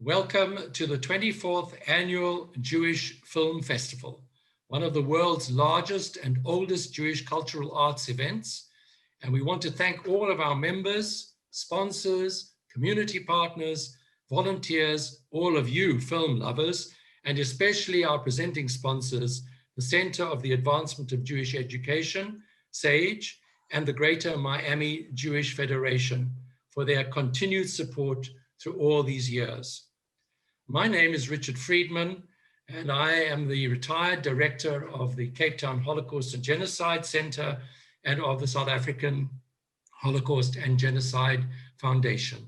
Welcome to the 24th Annual Jewish Film Festival, one of the world's largest and oldest Jewish cultural arts events. And we want to thank all of our members, sponsors, community partners, volunteers, all of you film lovers, and especially our presenting sponsors, the Center of the Advancement of Jewish Education, SAGE, and the Greater Miami Jewish Federation for their continued support through all these years. My name is Richard Friedman, and I am the retired director of the Cape Town Holocaust and Genocide Center and of the South African Holocaust and Genocide Foundation.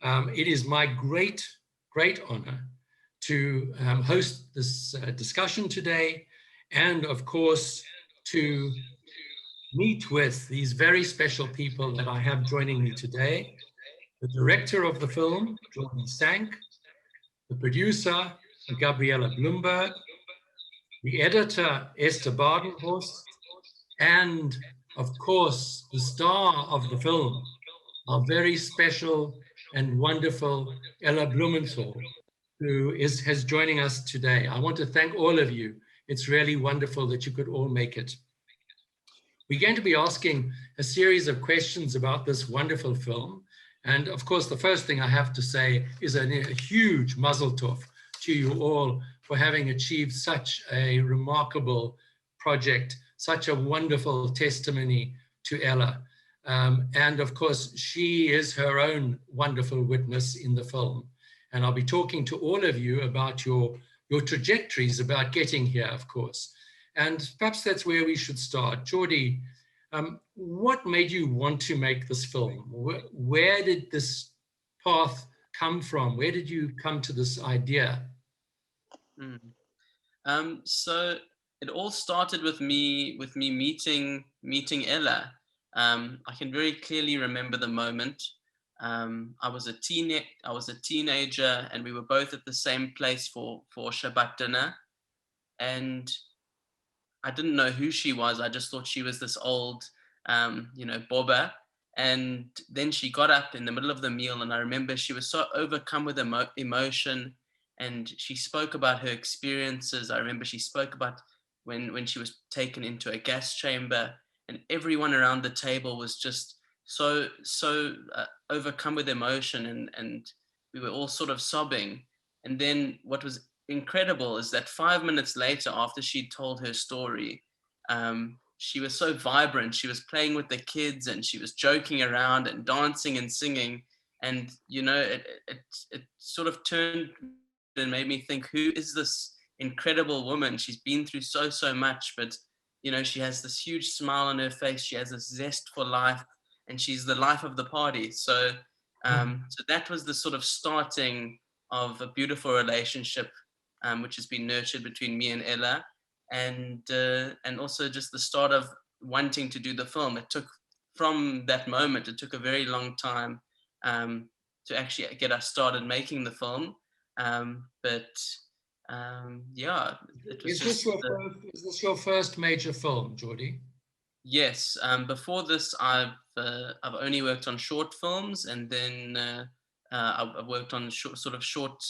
It is my great honor to host this discussion today, and of course, to meet with these very special people that I have joining me today. The director of the film, Jordy Sank, the producer, Gabriella Blumberg, the editor, Esther Badenhorst, and of course, the star of the film, our very special and wonderful Ella Blumenthal, who has joining us today. I want to thank all of you. It's really wonderful that you could all make it. We're going to be asking a series of questions about this wonderful film. And of course, the first thing I have to say is a huge mazel tov to you all for having achieved such a remarkable project, such a wonderful testimony to Ella. And of course, she is her own wonderful witness in the film. And I'll be talking to all of you about your trajectories about getting here, of course. And perhaps that's where we should start. Jordy, what made you want to make this film? Where did this path come from? Where did you come to this idea? So it all started with me meeting Ella. I can very clearly remember the moment. I was a teenager, and we were both at the same place for Shabbat dinner, and I didn't know who she was. I just thought she was this old, bobber. And then she got up in the middle of the meal, and I remember she was so overcome with emotion, and she spoke about her experiences. I remember she spoke about when she was taken into a gas chamber, and everyone around the table was just so overcome with emotion, and we were all sort of sobbing. And then what was incredible is that 5 minutes later, after she told her story, she was so vibrant. She was playing with the kids, and she was joking around and dancing and singing. And it sort of turned and made me think, who is this incredible woman? She's been through so much, but she has this huge smile on her face. She has this zest for life, and she's the life of the party. So that was the sort of starting of a beautiful relationship, which has been nurtured between me and Ella, and also just the start of wanting to do the film. From that moment, it took a very long time to actually get us started making the film. It was Is this your first major film, Jordy? Yes. Before this, I've only worked on short films, and then I've worked on short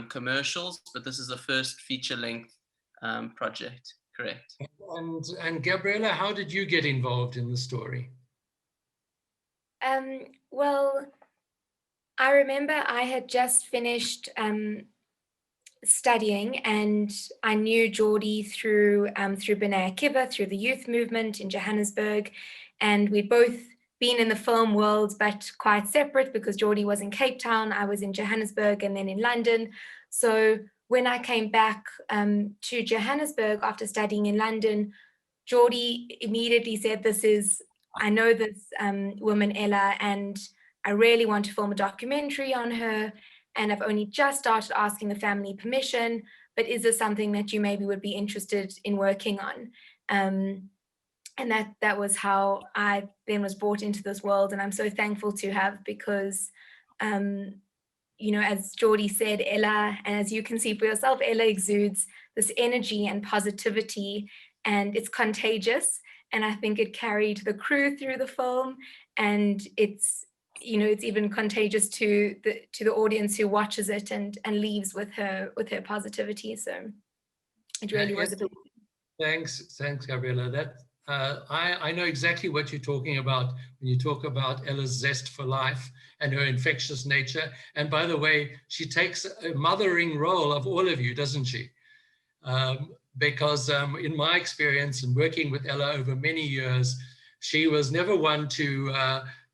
commercials, but this is the first feature-length project. Correct. And Gabriella, how did you get involved in the story? Well, I remember I had just finished studying, and I knew Jordy through B'nai Akiva, through the youth movement in Johannesburg, and we'd both been in the film world, but quite separate, because Jordy was in Cape Town, I was in Johannesburg, and then in London. So when I came back to Johannesburg after studying in London, Jordy immediately said, I know this woman, Ella, and I really want to film a documentary on her, and I've only just started asking the family permission, but is this something that you maybe would be interested in working on? And that was how I then was brought into this world, and I'm so thankful to have, because as Jordy said, Ella, and as you can see for yourself, Ella exudes this energy and positivity, and it's contagious. And I think it carried the crew through the film, and it's you know, it's even contagious to the audience who watches it and leaves with her positivity. So it really was a big. Thanks, Gabriella. That I know exactly what you're talking about when you talk about Ella's zest for life and her infectious nature. And by the way, she takes a mothering role of all of you, doesn't she? Because in my experience and working with Ella over many years, she was never one to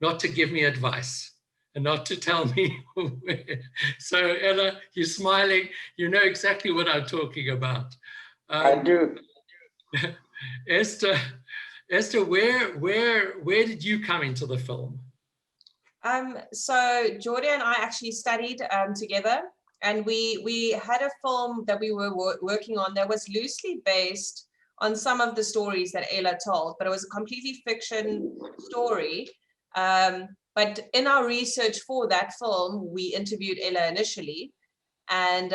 not to give me advice and not to tell me. So Ella, you're smiling. You know exactly what I'm talking about. I do. Esther, where did you come into the film? So Jordy and I actually studied together, and we had a film that we were working on that was loosely based on some of the stories that Ella told, but it was a completely fiction story. But in our research for that film, we interviewed Ella initially, and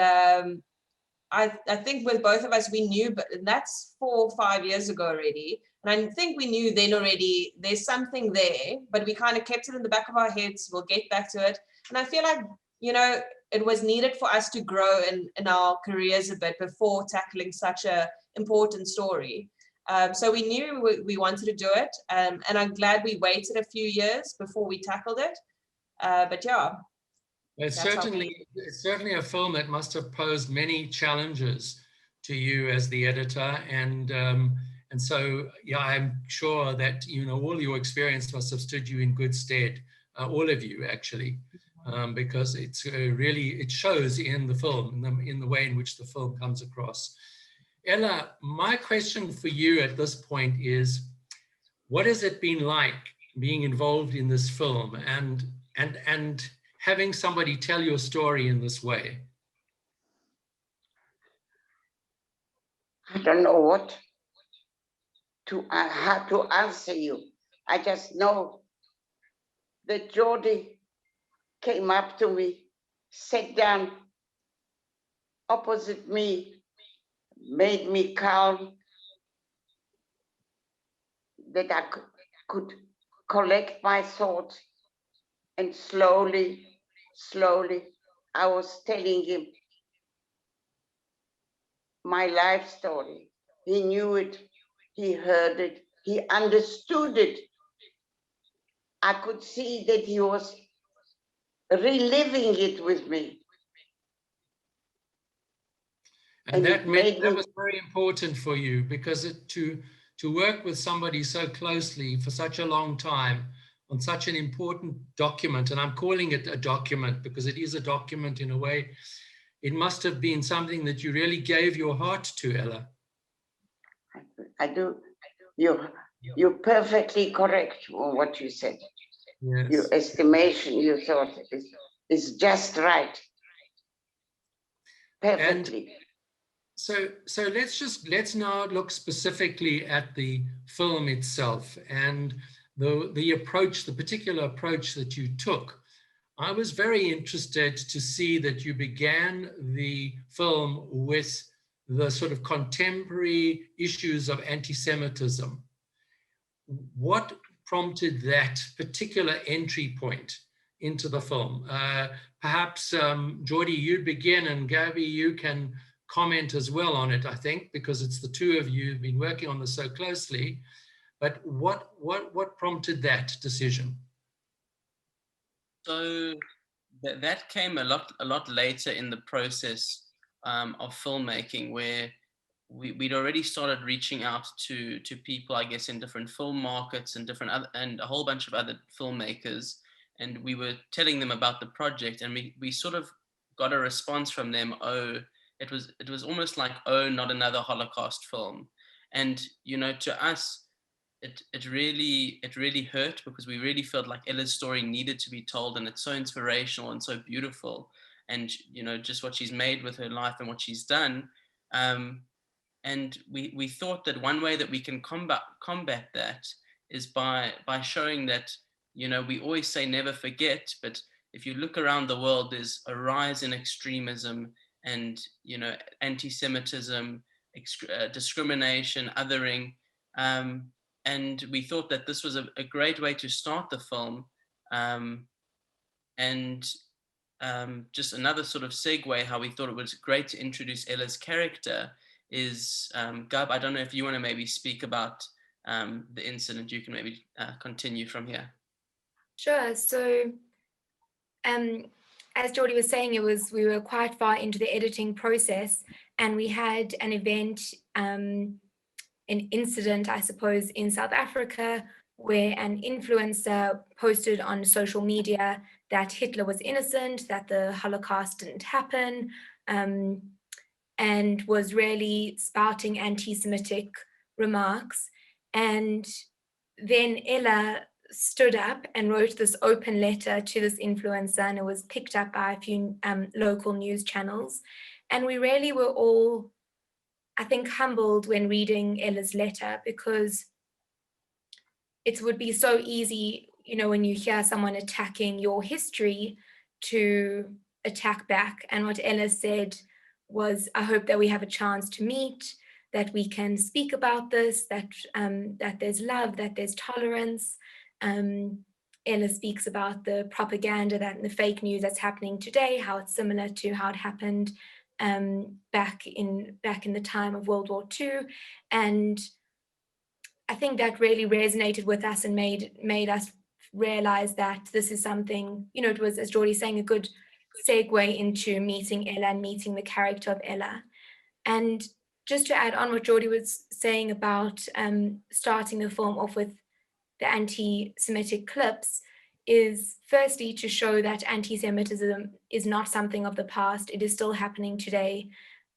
I think with both of us, we knew, but that's 4 or 5 years ago already. And I think we knew then already there's something there, but we kind of kept it in the back of our heads. We'll get back to it. And I feel like, you know, it was needed for us to grow in our careers a bit before tackling such a important story. So we knew we wanted to do it. And I'm glad we waited a few years before we tackled it. But yeah. It's certainly a film that must have posed many challenges to you as the editor, and so yeah, I'm sure that, you know, all your experience must have stood you in good stead, all of you actually, because it's really, it shows in the film, in the way in which the film comes across. Ella, my question for you at this point is, what has it been like being involved in this film and having somebody tell your story in this way? I don't know how to answer you. I just know that Jordy came up to me, sat down opposite me, made me calm, that I could collect my thoughts, and slowly, I was telling him my life story. He knew it, he heard it, he understood it. I could see that he was reliving it with me. And that was very important for you, because to work with somebody so closely for such a long time on such an important document, and I'm calling it a document because it is a document in a way, it must have been something that you really gave your heart to, Ella. I do. You're perfectly correct on what you said. Yes. Your estimation, you thought, is just right. Perfectly. And so let's now look specifically at the film itself and the approach, the particular approach that you took. I was very interested to see that you began the film with the sort of contemporary issues of anti-Semitism. What prompted that particular entry point into the film? Perhaps, Jordy, you begin, and Gabby, you can comment as well on it, I think, because it's the two of you who've been working on this so closely. But what prompted that decision? So that came a lot later in the process of filmmaking, where we'd already started reaching out to people, I guess, in different film markets and and a whole bunch of other filmmakers, and we were telling them about the project, and we sort of got a response from them. It was almost like, oh, not another Holocaust film. And, you know, to us, it really hurt, because we really felt like Ella's story needed to be told, and it's so inspirational and so beautiful, and, you know, just what she's made with her life and what she's done. And we thought that one way that we can combat that is by showing that, you know, we always say never forget, but if you look around the world, there's a rise in extremism and, you know, anti-Semitism, discrimination, othering. And we thought that this was a great way to start the film, And just another sort of segue, how we thought it was great to introduce Ella's character is, Gab, I don't know if you want to maybe speak about the incident. You can maybe continue from here. Sure. So, as Jordy was saying, we were quite far into the editing process, and we had an event, an incident, I suppose, in South Africa, where an influencer posted on social media that Hitler was innocent, that the Holocaust didn't happen, and was really spouting anti-Semitic remarks. And then Ella stood up and wrote this open letter to this influencer, and it was picked up by a few local news channels. And we really were all, I think, humbled when reading Ella's letter, because it would be so easy, you know, when you hear someone attacking your history, to attack back. And what Ella said was, I hope that we have a chance to meet, that we can speak about this, that there's love, that there's tolerance. Ella speaks about the propaganda and the fake news that's happening today, how it's similar to how it happened back in the time of World War II. And I think that really resonated with us and made us realize that this is something, you know, it was, as Jordy's saying, a good segue into meeting Ella and meeting the character of Ella. And just to add on what Jordy was saying about starting the film off with the anti-Semitic clips, is firstly to show that anti-Semitism is not something of the past. It is still happening today.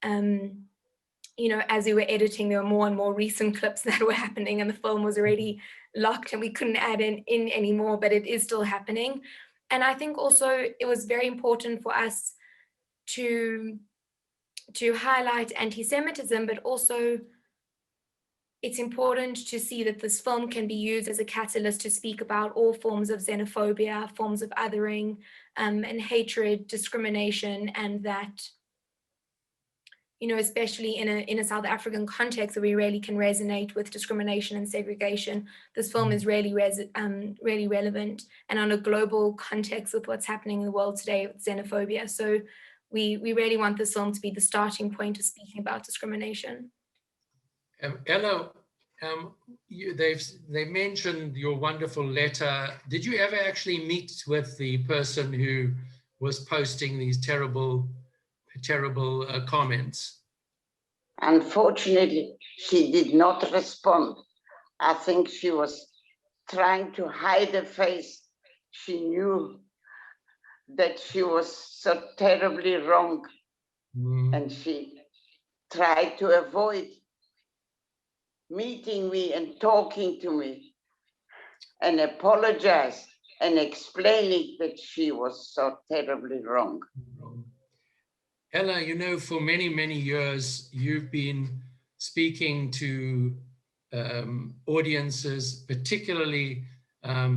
You know, as we were editing, there were more and more recent clips that were happening, and the film was already locked and we couldn't add in anymore, but it is still happening. And I think also it was very important for us to highlight anti-Semitism, but also it's important to see that this film can be used as a catalyst to speak about all forms of xenophobia, forms of othering, and hatred, discrimination, and that, you know, especially in a South African context, that we really can resonate with discrimination and segregation. This film is really really relevant, and on a global context with what's happening in the world today with xenophobia. So we really want this film to be the starting point of speaking about discrimination. Ella, they mentioned your wonderful letter. Did you ever actually meet with the person who was posting these terrible comments? Unfortunately, she did not respond. I think she was trying to hide her face. She knew that she was so terribly wrong, and she tried to avoid meeting me and talking to me and apologize and explaining that she was so terribly wrong. Ella, you know, for many, many years, you've been speaking to audiences, particularly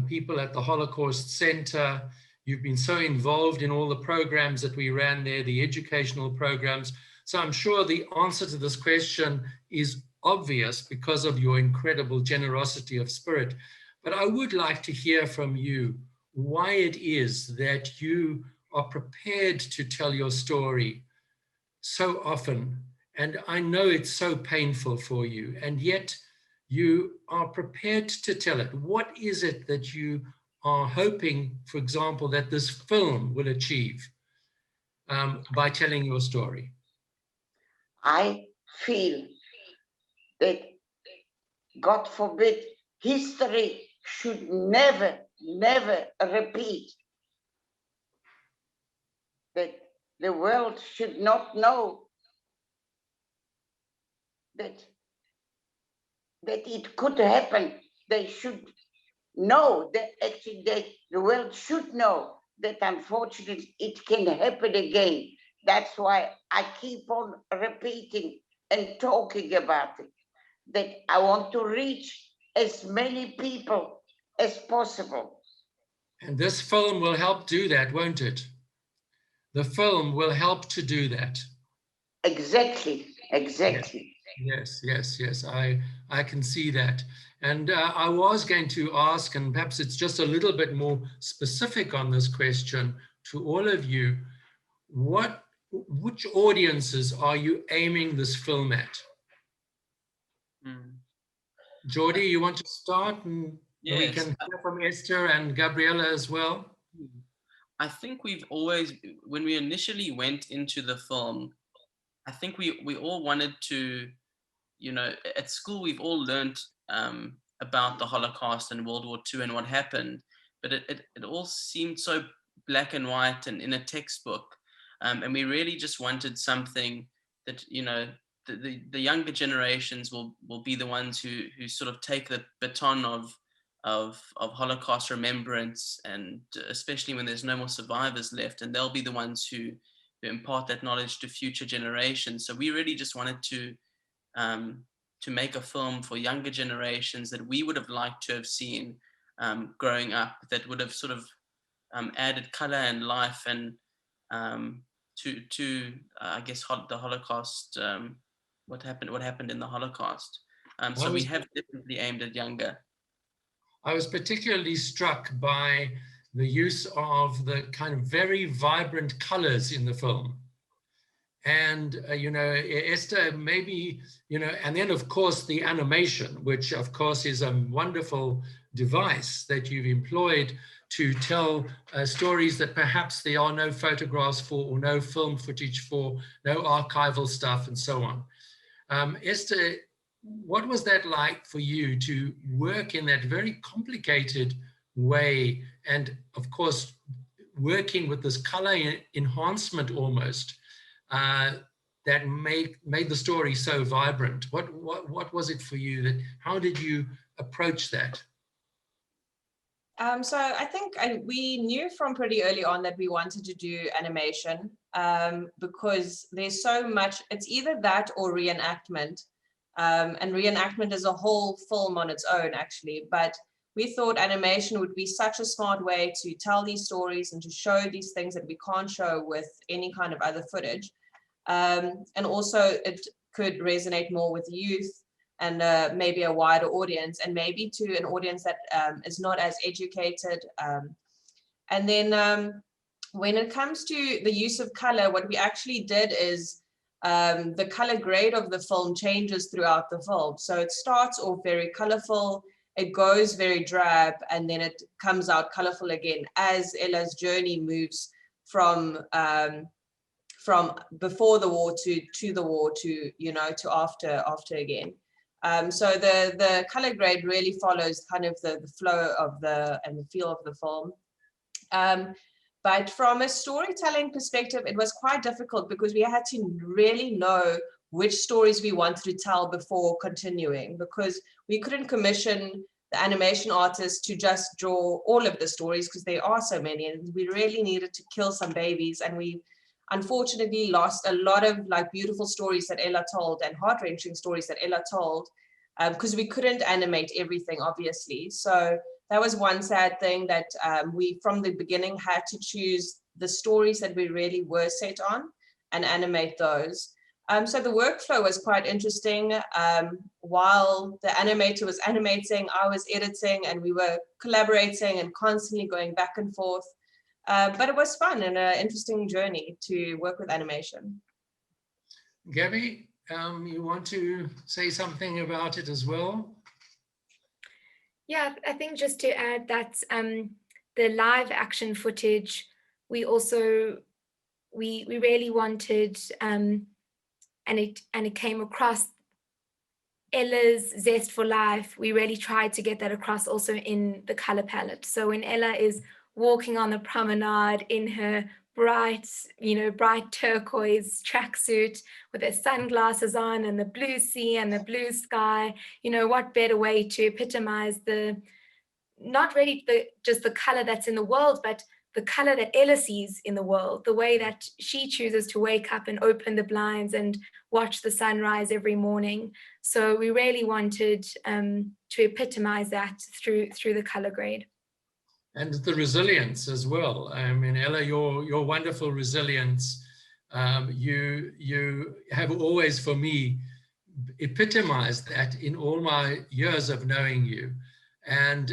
people at the Holocaust Center. You've been so involved in all the programs that we ran there, the educational programs. So I'm sure the answer to this question is obvious because of your incredible generosity of spirit. But I would like to hear from you why it is that you are prepared to tell your story so often. And I know it's so painful for you, and yet you are prepared to tell it. What is it that you are hoping, for example, that this film will achieve by telling your story? I feel that, God forbid, history should never, never repeat. That the world should not know that it could happen. They should know that actually the world should know that unfortunately it can happen again. That's why I keep on repeating and talking about it, that I want to reach as many people as possible. And this film will help do that, won't it? The film will help to do that. Exactly. Yes. I can see that. And I was going to ask, and perhaps it's just a little bit more specific on this question to all of you, which audiences are you aiming this film at? Jordy, you want to start? And Yes. we can hear from Esther and Gabriella as well. I think we've always, when we initially went into the film, I think we all wanted to, you know, at school we've all learned about the Holocaust and World War II and what happened, but it all seemed so black and white and in a textbook, and we really just wanted something that, you know, the younger generations will be the ones who sort of take the baton of Holocaust remembrance, and especially when there's no more survivors left, and they'll be the ones who impart that knowledge to future generations. So we really just wanted to make a film for younger generations that we would have liked to have seen growing up, that would have sort of added color and life and to I guess the Holocaust, what happened in the Holocaust. So we have definitely aimed at younger. I was particularly struck by the use of the kind of very vibrant colors in the film. And, you know, Esther, maybe, you know, and then of course the animation, which of course is a wonderful device that you've employed to tell stories that perhaps there are no photographs for, or no film footage for, no archival stuff and so on. Esther, what was that like for you to work in that very complicated way, and of course working with this color enhancement almost that made the story so vibrant? What was it for you? How did you approach that? So I think we knew from pretty early on that we wanted to do animation because there's so much, it's either that or reenactment. And reenactment is a whole film on its own, actually. But we thought animation would be such a smart way to tell these stories and to show these things that we can't show with any kind of other footage. And also it could resonate more with youth and maybe a wider audience, and maybe to an audience that is not as educated. And then when it comes to the use of color, what we actually did is the color grade of the film changes throughout the film. So it starts off very colorful, it goes very drab, and then it comes out colorful again as Ella's journey moves from before the war to the war to, you know, to after again. So the color grade really follows kind of the flow of and the feel of the film. But from a storytelling perspective, it was quite difficult because we had to really know which stories we wanted to tell before continuing, because we couldn't commission the animation artist to just draw all of the stories because there are so many, and we really needed to kill some babies. And we unfortunately lost a lot of like beautiful stories that Ella told and heart-wrenching stories that Ella told because we couldn't animate everything, obviously. So that was one sad thing, that we from the beginning had to choose the stories that we really were set on and animate those. So the workflow was quite interesting. While the animator was animating, I was editing, and we were collaborating and constantly going back and forth. But it was fun and an interesting journey to work with animation. Gabby, you want to say something about it as well? Yeah, I think just to add that the live action footage, we really wanted, and it came across Ella's zest for life. We really tried to get that across also in the color palette. So when Ella is walking on the promenade in her bright turquoise tracksuit with her sunglasses on and the blue sea and the blue sky, what better way to epitomize not really just the color that's in the world, but the color that Ella sees in the world, the way that she chooses to wake up and open the blinds and watch the sunrise every morning. So we really wanted to epitomize that through the color grade. And the resilience as well. I mean, Ella, your wonderful resilience. You have always, for me, epitomized that in all my years of knowing you. And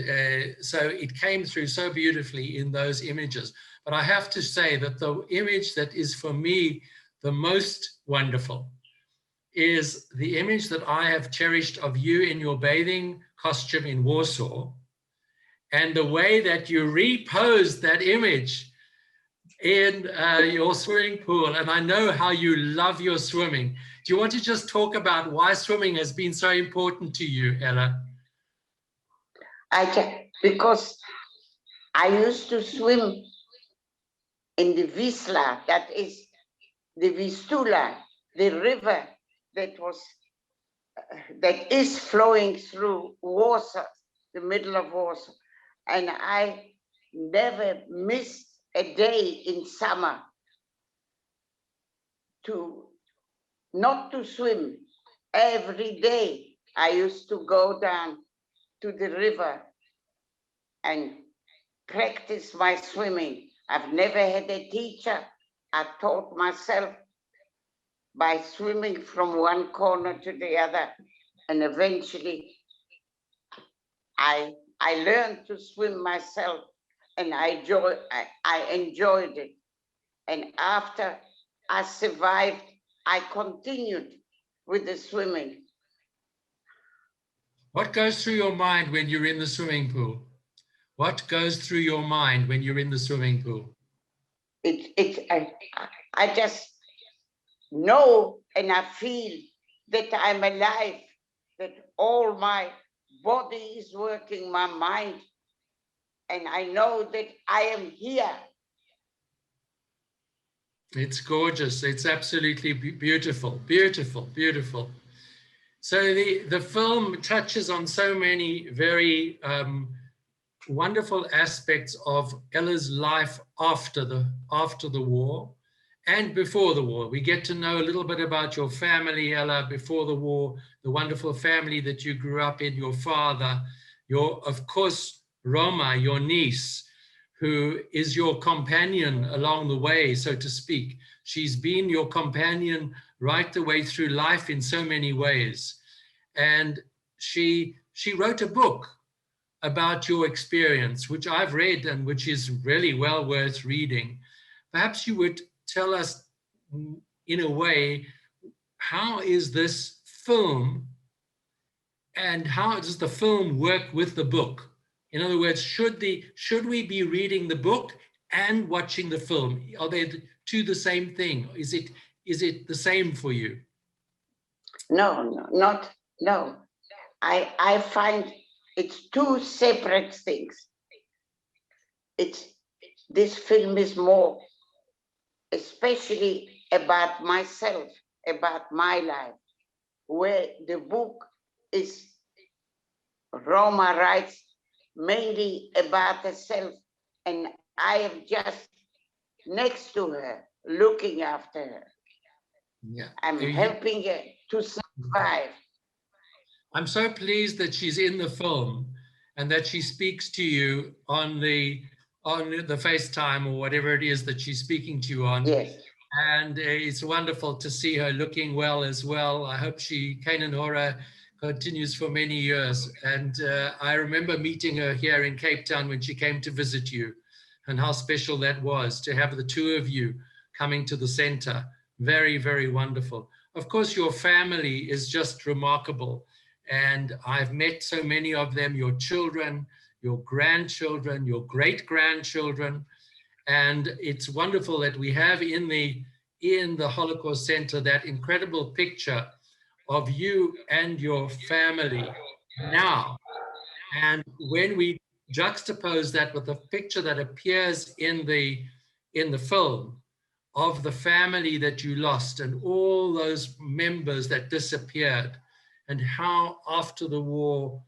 so it came through so beautifully in those images. But I have to say that the image that is for me the most wonderful is the image that I have cherished of you in your bathing costume in Warsaw, and the way that you reposed that image in your swimming pool. And I know how you love your swimming. Do you want to just talk about why swimming has been so important to you, Ella? Because I used to swim in the Wisla, that is the Vistula, the river that is flowing through Warsaw, the middle of Warsaw. And I never missed a day in summer not to swim. Every day I used to go down to the river and practice my swimming. I've never had a teacher. I taught myself by swimming from one corner to the other. And eventually I learned to swim myself, and I enjoyed it. And after I survived, I continued with the swimming. What goes through your mind when you're in the swimming pool? What goes through your mind when you're in the swimming pool? I just know and I feel that I'm alive, that all my body is working, my mind, and I know that I am here. It's gorgeous. It's absolutely beautiful, beautiful, beautiful. So the film touches on so many very wonderful aspects of Ella's life after the war and before the war. We get to know a little bit about your family, Ella, before the war, the wonderful family that you grew up in, your father, of course, Roma, your niece, who is your companion along the way, so to speak. She's been your companion right the way through life in so many ways. And she wrote a book about your experience, which I've read and which is really well worth reading. Perhaps you would tell us, in a way, how is this film and how does the film work with the book? In other words, should we be reading the book and watching the film? Are they two the same thing? Is it the same for you? No. I find it's two separate things. This film is more, especially about myself, about my life, where the book is Roma writes mainly about herself, and I am just next to her, looking after her. Yeah. I'm helping her to survive. I'm so pleased that she's in the film and that she speaks to you on the FaceTime or whatever it is that she's speaking to you on. Yes. And it's wonderful to see her looking well as well. I hope Kanan Hora continues for many years. And I remember meeting her here in Cape Town when she came to visit you, and how special that was to have the two of you coming to the center. Very, very wonderful. Of course, your family is just remarkable. And I've met so many of them, your children, your grandchildren, your great-grandchildren. And it's wonderful that we have in the Holocaust Center that incredible picture of you and your family now. And when we juxtapose that with the picture that appears in the film of the family that you lost and all those members that disappeared, and how after the war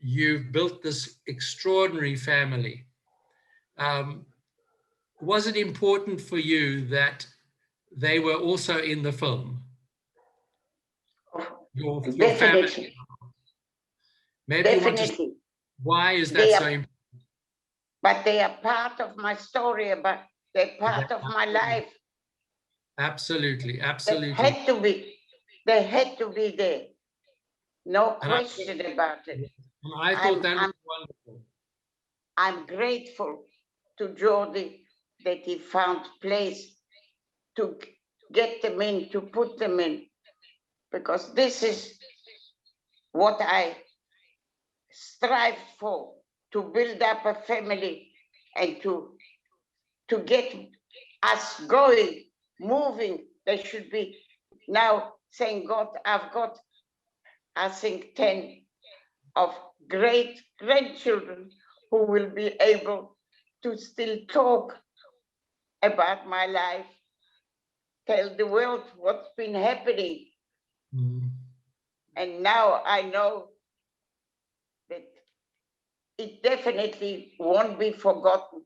you've built this extraordinary family. Was it important for you that they were also in the film? Your Definitely. family? Maybe Definitely. Why is that so important? But they are part of my story, but they're part of my life. Absolutely, absolutely. They had to be there. No And question about it. and I thought that was wonderful. I'm grateful to Jordy that he found place to get them in, to put them in, because this is what I strived for, to build up a family and to get us going, moving. There should be now, thank God, I've got, I think, 10 of great grandchildren who will be able to still talk about my life, tell the world what's been happening. Mm. And now I know that it definitely won't be forgotten.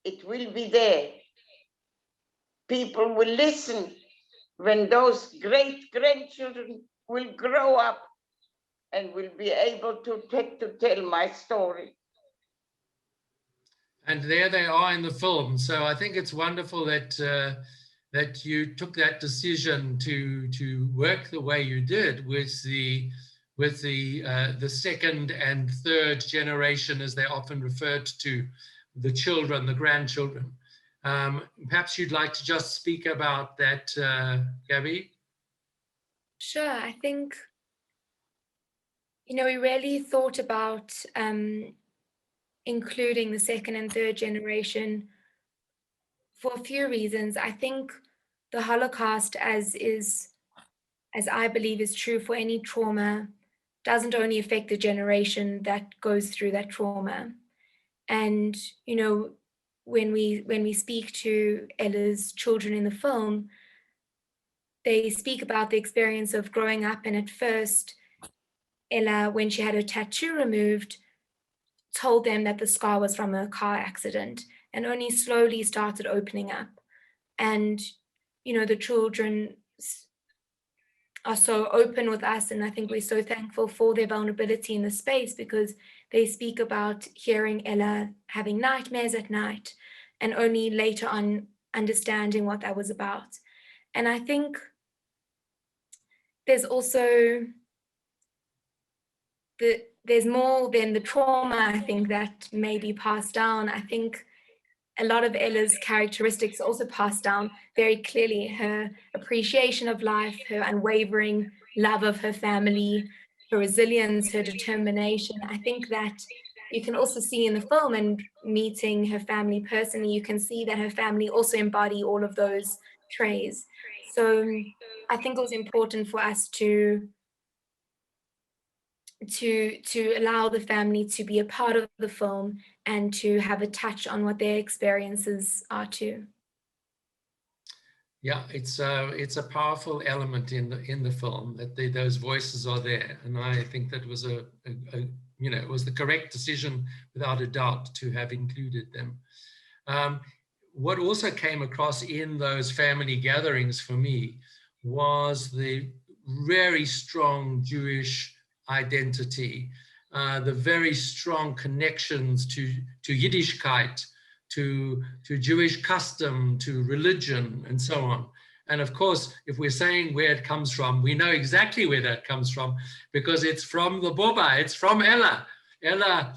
It will be there. People will listen when those great grandchildren will grow up and will be able to tell my story. And there they are in the film. So I think it's wonderful that that you took that decision to work the way you did with the second and third generation, as they're often referred to, the children, the grandchildren. Perhaps you'd like to just speak about that, Gabby? Sure, I think, we really thought about including the second and third generation for a few reasons. I think the Holocaust, as I believe is true for any trauma, doesn't only affect the generation that goes through that trauma. And, when we speak to Ella's children in the film, they speak about the experience of growing up, and at first, Ella, when she had her tattoo removed, told them that the scar was from a car accident, and only slowly started opening up. And, the children are so open with us, and I think we're so thankful for their vulnerability in the space, because they speak about hearing Ella having nightmares at night and only later on understanding what that was about. And I think there's also there's more than the trauma, I think, that may be passed down. I think a lot of Ella's characteristics also passed down very clearly. Her appreciation of life, her unwavering love of her family, her resilience, her determination. I think that you can also see in the film, and meeting her family personally, you can see that her family also embody all of those traits. So I think it was important for us to allow the family to be a part of the film and to have a touch on what their experiences are too. Yeah, it's a powerful element in the film that those voices are there, and I think that was it was the correct decision without a doubt to have included them. What also came across in those family gatherings for me was the very strong Jewish identity, the very strong connections to Yiddishkeit, to Jewish custom, to religion, and so on. And of course, if we're saying where it comes from, we know exactly where that comes from, because it's from the Boba, it's from Ella. Ella,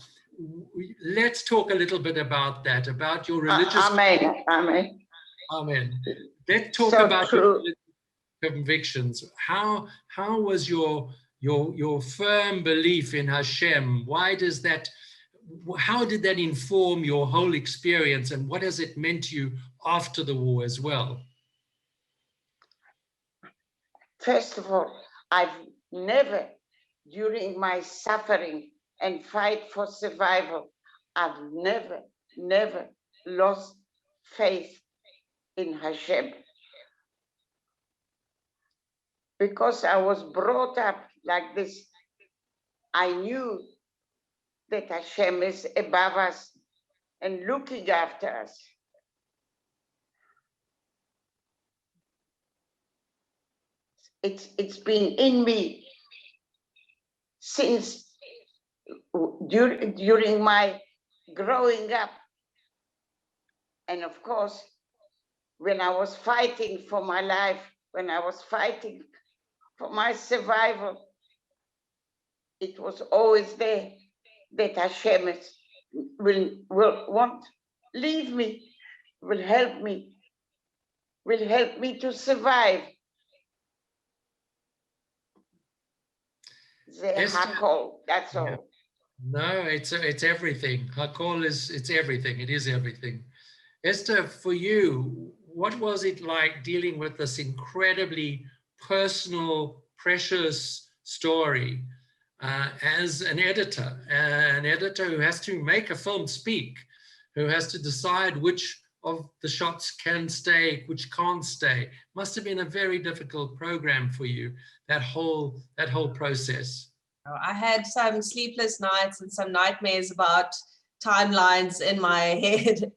let's talk a little bit about that, about your religious... Amen, amen. Amen. Let's talk So about true. your religious convictions. How was your firm belief in Hashem? How did that inform your whole experience, and what has it meant to you after the war as well? First of all, I've never, during my suffering and fight for survival, I've never lost faith in Hashem. Because I was brought up like this, I knew that Hashem is above us and looking after us. It's been in me since during my growing up. And of course, when I was fighting for my life, when I was fighting for my survival, it was always there that Hashem will won't leave me, will help me to survive. The Esther- Hakol, that's all. Yeah. No, it's everything. Hakol it's everything. It is everything. Esther, for you, what was it like dealing with this incredibly personal, precious story as an editor who has to make a film speak, who has to decide which of the shots can stay, which can't stay? Must have been a very difficult program for you, that whole process. I had some sleepless nights and some nightmares about timelines in my head.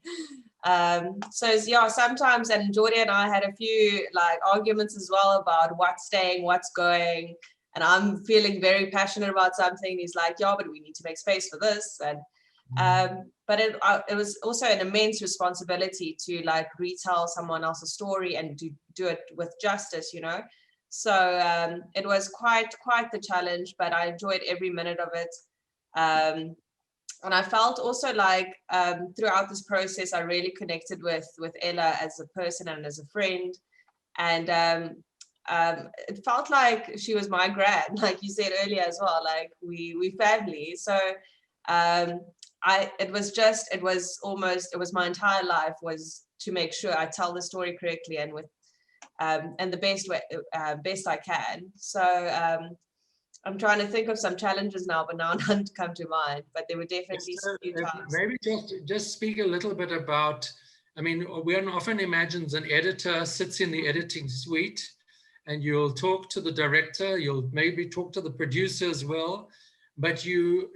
So yeah, sometimes, and Jordy and I had a few like arguments as well about what's staying, what's going, and I'm feeling very passionate about something. He's like, yeah, but we need to make space for this. And but it was also an immense responsibility to like retell someone else's story and to do it with justice, you know. So it was quite the challenge, but I enjoyed every minute of it. And I felt also like throughout this process, I really connected with Ella as a person and as a friend. And it felt like she was my gran, like you said earlier as well, like we family. So it was my entire life was to make sure I tell the story correctly and with and the best I can. So I'm trying to think of some challenges now, but now none come to mind. But there were definitely a few times. Maybe just speak a little bit about, I mean, one often imagines an editor sits in the editing suite and you'll talk to the director, you'll maybe talk to the producer as well, but you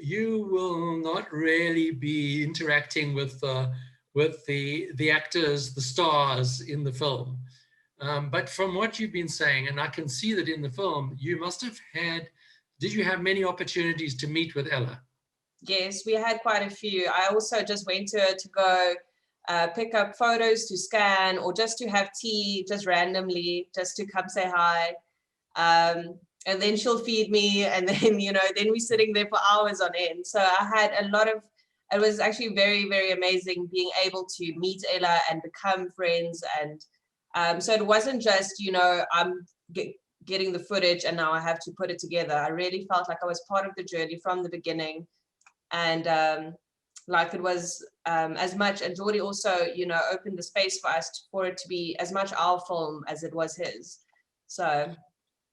will not really be interacting with the actors, the stars in the film. But from what you've been saying, and I can see that in the film, you must have had, did you have many opportunities to meet with Ella? Yes, we had quite a few. I also just went to her to go pick up photos to scan, or just to have tea, just randomly, just to come say hi. And then she'll feed me, and then, you know, then we're sitting there for hours on end. So I had a lot of, it was actually very, very amazing being able to meet Ella and become friends. And so it wasn't just, you know, I'm getting the footage and now I have to put it together. I really felt like I was part of the journey from the beginning. And like it was as much, and Jordy also, you know, opened the space for us for it to be as much our film as it was his. So,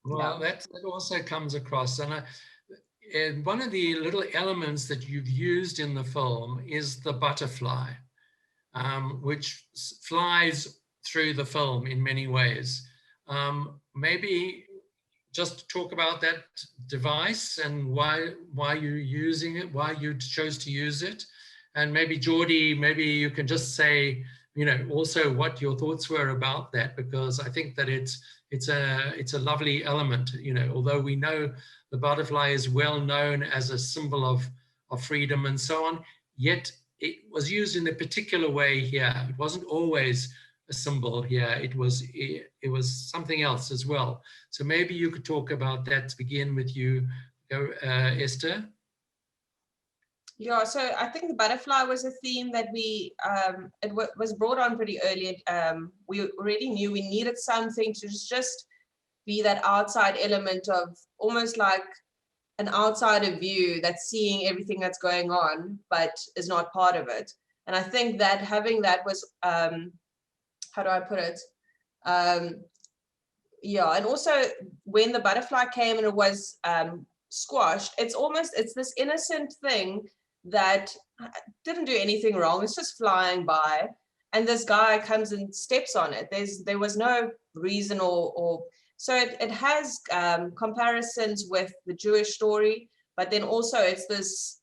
well, yeah. that also comes across. And one of the little elements that you've used in the film is the butterfly, which flies through the film in many ways. Maybe just talk about that device and why you're using it, why you chose to use it. And maybe Jordy, maybe you can just say, you know, also what your thoughts were about that, because I think that it's a lovely element, you know, although we know the butterfly is well known as a symbol of freedom and so on, yet it was used in a particular way here. It wasn't always a symbol here. It was something else as well. So maybe you could talk about that to begin with you, Esther. Yeah, so I think the butterfly was a theme that was brought on pretty early. We already knew we needed something to just be that outside element of almost like an outsider view that's seeing everything that's going on, but is not part of it. And I think that having that was, how do I put it? Yeah, and also when the butterfly came and it was squashed, it's this innocent thing that didn't do anything wrong. It's just flying by, and this guy comes and steps on it. There was no reason or so it has comparisons with the Jewish story, but then also it's this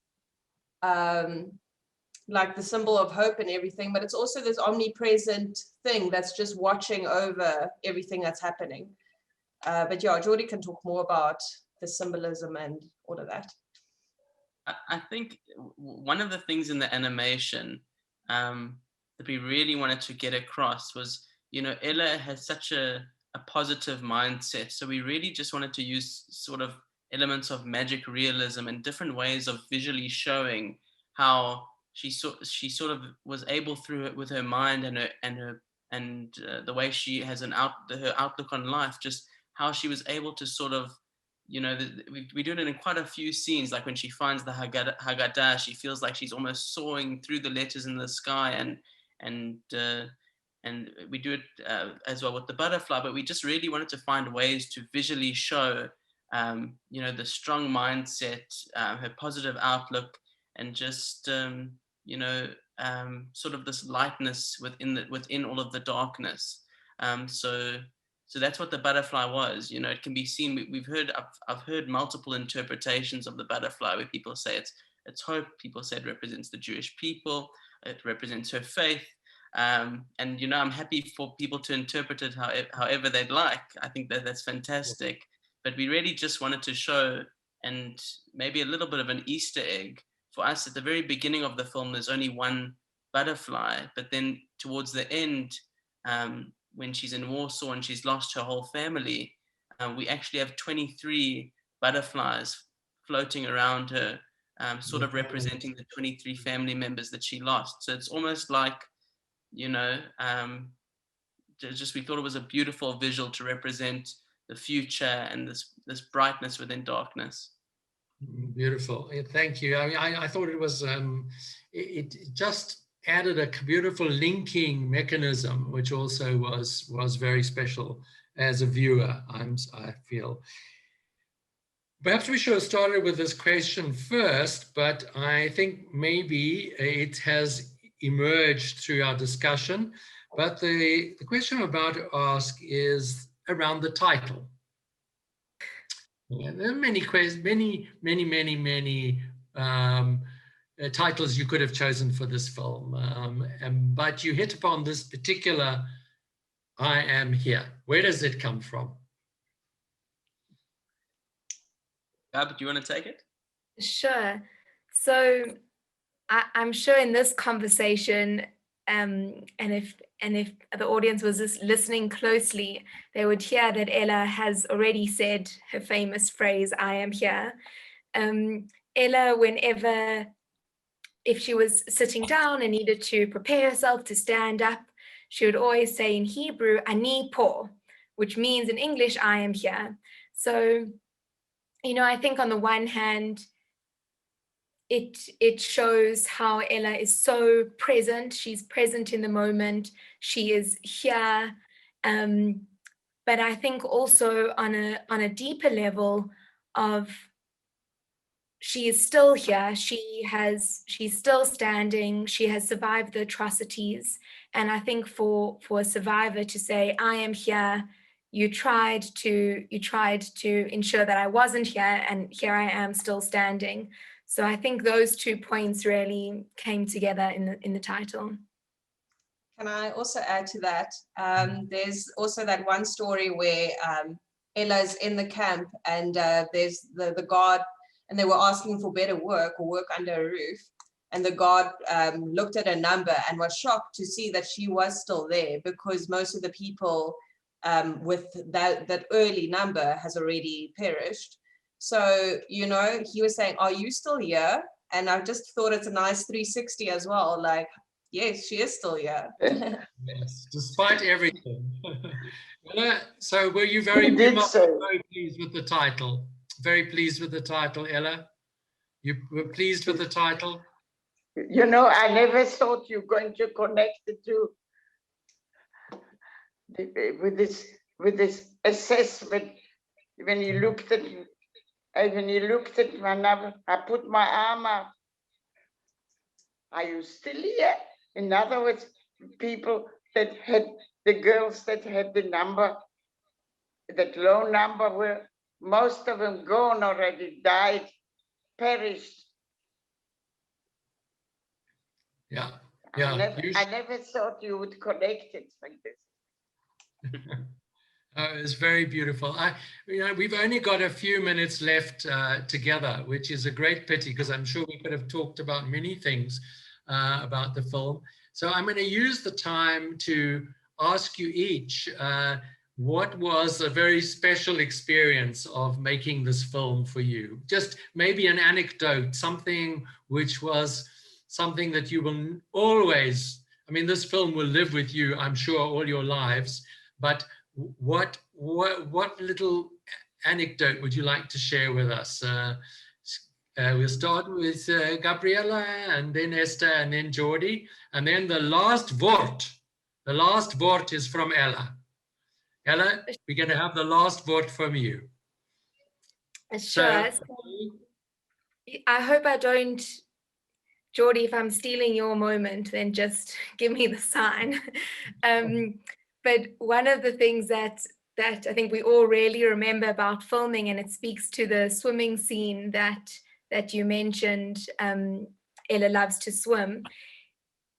like the symbol of hope and everything, but it's also this omnipresent thing that's just watching over everything that's happening. But yeah, Jordy can talk more about the symbolism and all of that. I think one of the things in the animation that we really wanted to get across was, you know, Ella has such a positive mindset. So we really just wanted to use sort of elements of magic realism and different ways of visually showing how she sort of was able through it with her mind and the way she has her outlook on life, just how she was able to sort of, you know, we do it in quite a few scenes, like when she finds the Haggadah, she feels like she's almost soaring through the letters in the sky, and we do it as well with the butterfly. But we just really wanted to find ways to visually show, you know, the strong mindset, her positive outlook, and just you know, sort of this lightness within all of the darkness. So that's what the butterfly was. You know, it can be seen. I've heard multiple interpretations of the butterfly, where people say it's hope. People say it represents the Jewish people. It represents her faith. And you know, I'm happy for people to interpret it however they'd like. I think that's fantastic. But we really just wanted to show, and maybe a little bit of an Easter egg for us. At the very beginning of the film, there's only one butterfly, but then towards the end, when she's in Warsaw and she's lost her whole family, we actually have 23 butterflies floating around her, sort of representing the 23 family members that she lost. So it's almost like, you know, just we thought it was a beautiful visual to represent the future and this brightness within darkness. Beautiful. Thank you. I mean, I thought it was, it just added a beautiful linking mechanism, which also was very special as a viewer, I feel. Perhaps we should have started with this question first, but I think maybe it has emerged through our discussion. But the question I'm about to ask is around the title. Yeah, there are many questions, many titles you could have chosen for this film, but you hit upon this particular "I Am Here." Where does it come from? Gab, do you want to take it? Sure. So I'm sure in this conversation, and if the audience was just listening closely, they would hear that Ella has already said her famous phrase, "I am here." Ella, whenever, if she was sitting down and needed to prepare herself to stand up, she would always say in Hebrew, "Ani po," which means in English, "I am here." So, you know, I think on the one hand, it shows how Ella is so present. She's present in the moment. She is here. But I think also on a deeper level of, she is still here. She's still standing. She has survived the atrocities. And I think for a survivor to say, "I am here," you tried to ensure that I wasn't here, and here I am still standing. So I think those 2 points really came together in the title. Can I also add to that? There's also that one story where Ella's in the camp, and there's the guard, and they were asking for better work or work under a roof. And the guard looked at her number and was shocked to see that she was still there, because most of the people with that early number has already perished. So, you know, he was saying, "Are you still here?" And I just thought it's a nice 360 as well. Like, yes, she is still here. Yes, despite everything. So were you very pleased with the title? Very pleased with the title, Ella? You were pleased with the title? You know, I never thought you were going to connect the two with this assessment. When you looked at my number, I put my arm out. Are you still here? In other words, people that had, the girls that had the number, that low number, were most of them gone already, died, perished. Yeah. I never thought you would connect it like this. It's very beautiful. You know, we've only got a few minutes left together, which is a great pity, because I'm sure we could have talked about many things about the film. So I'm going to use the time to ask you each what was a very special experience of making this film for you? Just maybe an anecdote, something which was something that you will always, I mean, this film will live with you, I'm sure, all your lives, but what little anecdote would you like to share with us? We'll start with Gabriella, and then Esther, and then Jordy, and then the last word. The last word is from Ella. Ella, we're going to have the last word from you. Sure. I hope I don't, Jordy, if I'm stealing your moment, then just give me the sign. But one of the things that I think we all really remember about filming, and it speaks to the swimming scene that you mentioned, Ella loves to swim.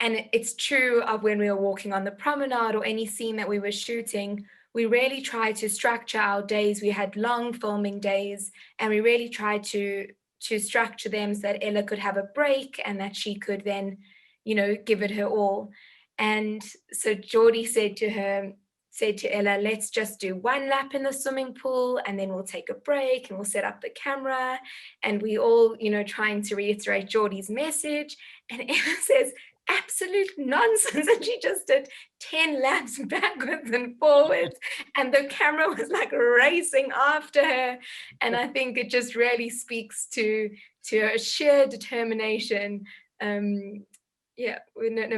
And it's true of when we were walking on the promenade or any scene that we were shooting, we really tried to structure our days. We had long filming days, and we really tried to structure them so that Ella could have a break and that she could then, give it her all. And so Jordy said to Ella, let's just do one lap in the swimming pool, and then we'll take a break and we'll set up the camera. And we all, trying to reiterate Jordy's message. And Ella says, absolute nonsense. And she just did 10 laps backwards and forwards, and the camera was like racing after her. And I think it just really speaks to her sheer determination. No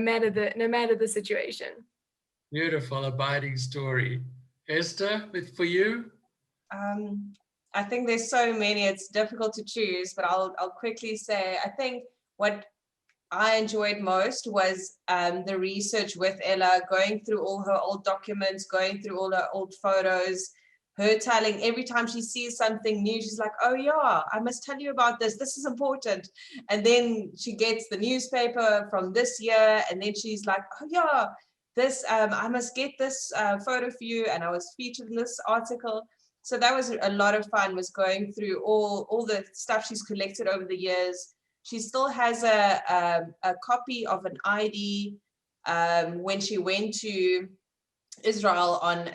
matter the situation. Beautiful, abiding story. Esther, for you? I think there's so many, it's difficult to choose, but I'll quickly say, I think what I enjoyed most was the research with Ella, going through all her old documents, going through all her old photos, her telling every time she sees something new, she's like, oh yeah, I must tell you about this. This is important. And then she gets the newspaper from this year, and then she's like, oh yeah, this, I must get this photo for you. And I was featured in this article. So that was a lot of fun, was going through all the stuff she's collected over the years. She still has a copy of an ID when she went to Israel on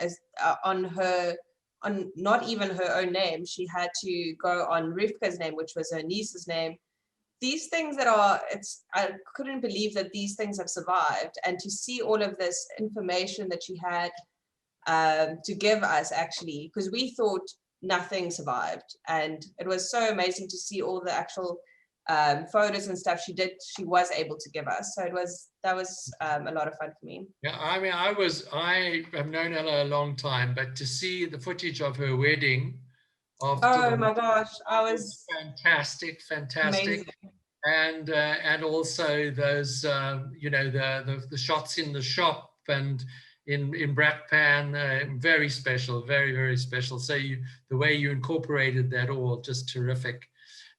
not even her own name. She had to go on Rivka's name, which was her niece's name. These things I couldn't believe that these things have survived, and to see all of this information that she had to give us, actually, because we thought nothing survived, and it was so amazing to see all the actual photos and stuff she was able to give us. So that was a lot of fun for me. Yeah, I mean, I have known Ella a long time, but to see the footage of her wedding, oh my gosh, I was fantastic, amazing. And also those the shots in the shop and in Bratpan, very special, very, very special. So the way you incorporated that all, just terrific.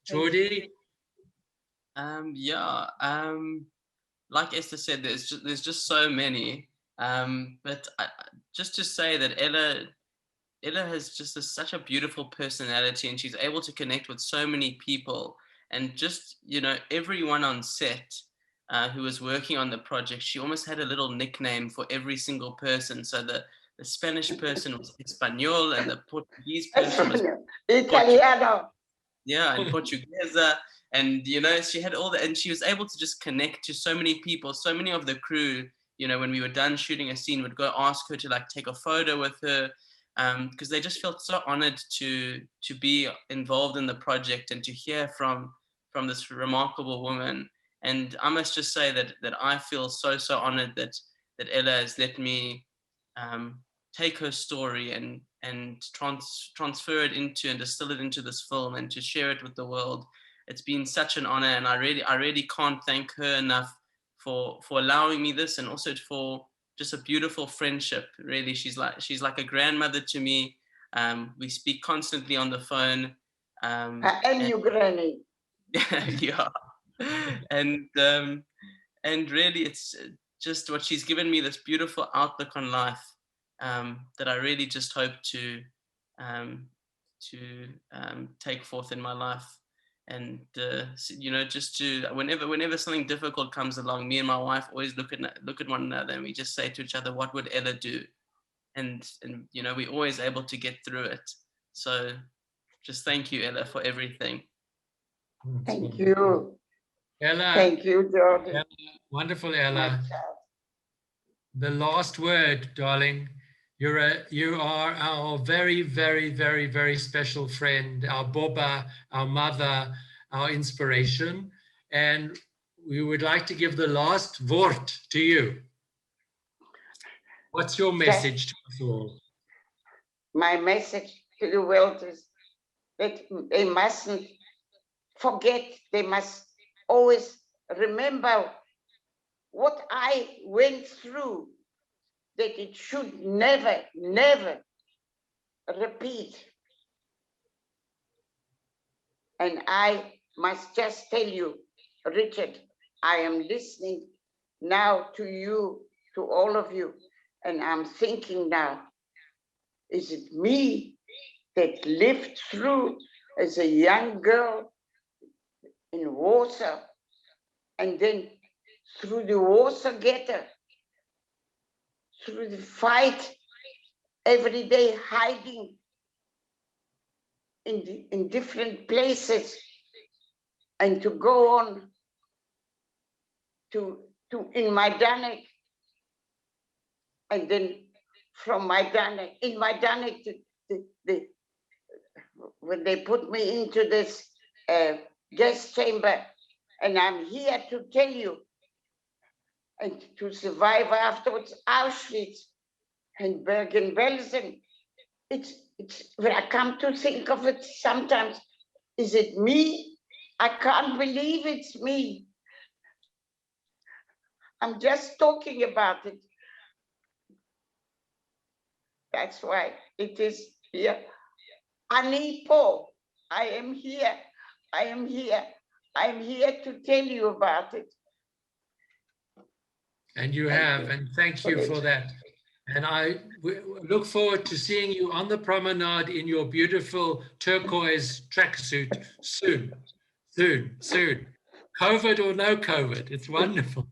Jordy? Like Esther said, there's just so many. But just to say that Ella has just such a beautiful personality, and she's able to connect with so many people, and just everyone on set who was working on the project. She almost had a little nickname for every single person. So the Spanish person was Espanol, and the Portuguese person was Italiano. Yeah, and Portuguesa. And she had all that, and she was able to just connect to so many people. So many of the crew, when we were done shooting a scene, would go ask her to take a photo with her, because they just felt so honored to be involved in the project and to hear from this remarkable woman. And I must just say that I feel so honored that Ella has let me take her story and transfer it into and distill it into this film and to share it with the world. It's been such an honor, and I really can't thank her enough for allowing me this, and also for just a beautiful friendship. Really, she's like a grandmother to me. We speak constantly on the phone. And you, Granny. Yeah, and really, it's just what she's given me, this beautiful outlook on life, that I really just hope to take forth in my life. And just to whenever something difficult comes along, me and my wife always look at one another, and we just say to each other, what would Ella do? you know, we're always able to get through it. So just thank you, Ella, for everything. Thank you. Ella, Thank you, Jordy. Ella, wonderful My Ella. child. The last word, darling. You are our very, very, very, very special friend, our Boba, our mother, our inspiration. And we would like to give the last word to you. What's your message to us all? My message to the world is that they mustn't forget, they must always remember what I went through, that it should never, never repeat. And I must just tell you, Richard, I am listening now to you, to all of you, and I'm thinking now, is it me that lived through as a young girl in Warsaw, and then through the Warsaw Ghetto, through the fight, every day hiding in different places, and to go on to in Majdanek, and then from Majdanek, in Majdanek, when they put me into this gas chamber, and I'm here to tell you, and to survive afterwards Auschwitz and Bergen-Belsen. It's when I come to think of it sometimes, is it me? I can't believe it's me. I'm just talking about it. That's why it is here. Ani po, I am here. I am here. I'm here to tell you about it. And you have, and thank you for that. And I look forward to seeing you on the promenade in your beautiful turquoise tracksuit soon, soon, soon. COVID or no COVID, it's wonderful.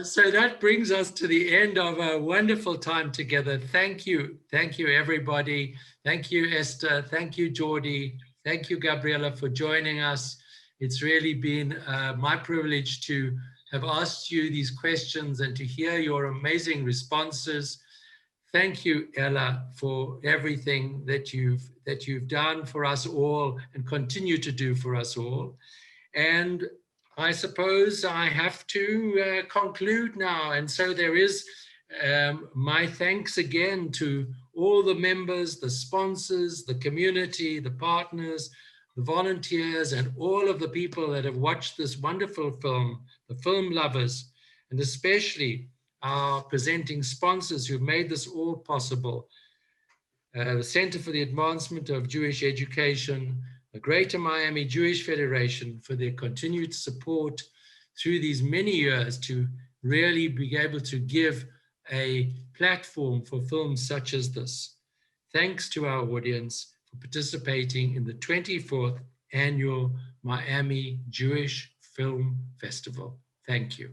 So that brings us to the end of a wonderful time together. Thank you, everybody. Thank you, Esther. Thank you, Jordy. Thank you, Gabriella, for joining us. It's really been my privilege to have asked you these questions and to hear your amazing responses. Thank you, Ella, for everything that you've done for us all and continue to do for us all. And I suppose I have to conclude now. And so there is my thanks again to all the members, the sponsors, the community, the partners, the volunteers, and all of the people that have watched this wonderful film, the film lovers, and especially our presenting sponsors who made this all possible. The Center for the Advancement of Jewish Education, the Greater Miami Jewish Federation, for their continued support through these many years to really be able to give a platform for films such as this. Thanks to our audience for participating in the 24th Annual Miami Jewish Film Festival. Thank you.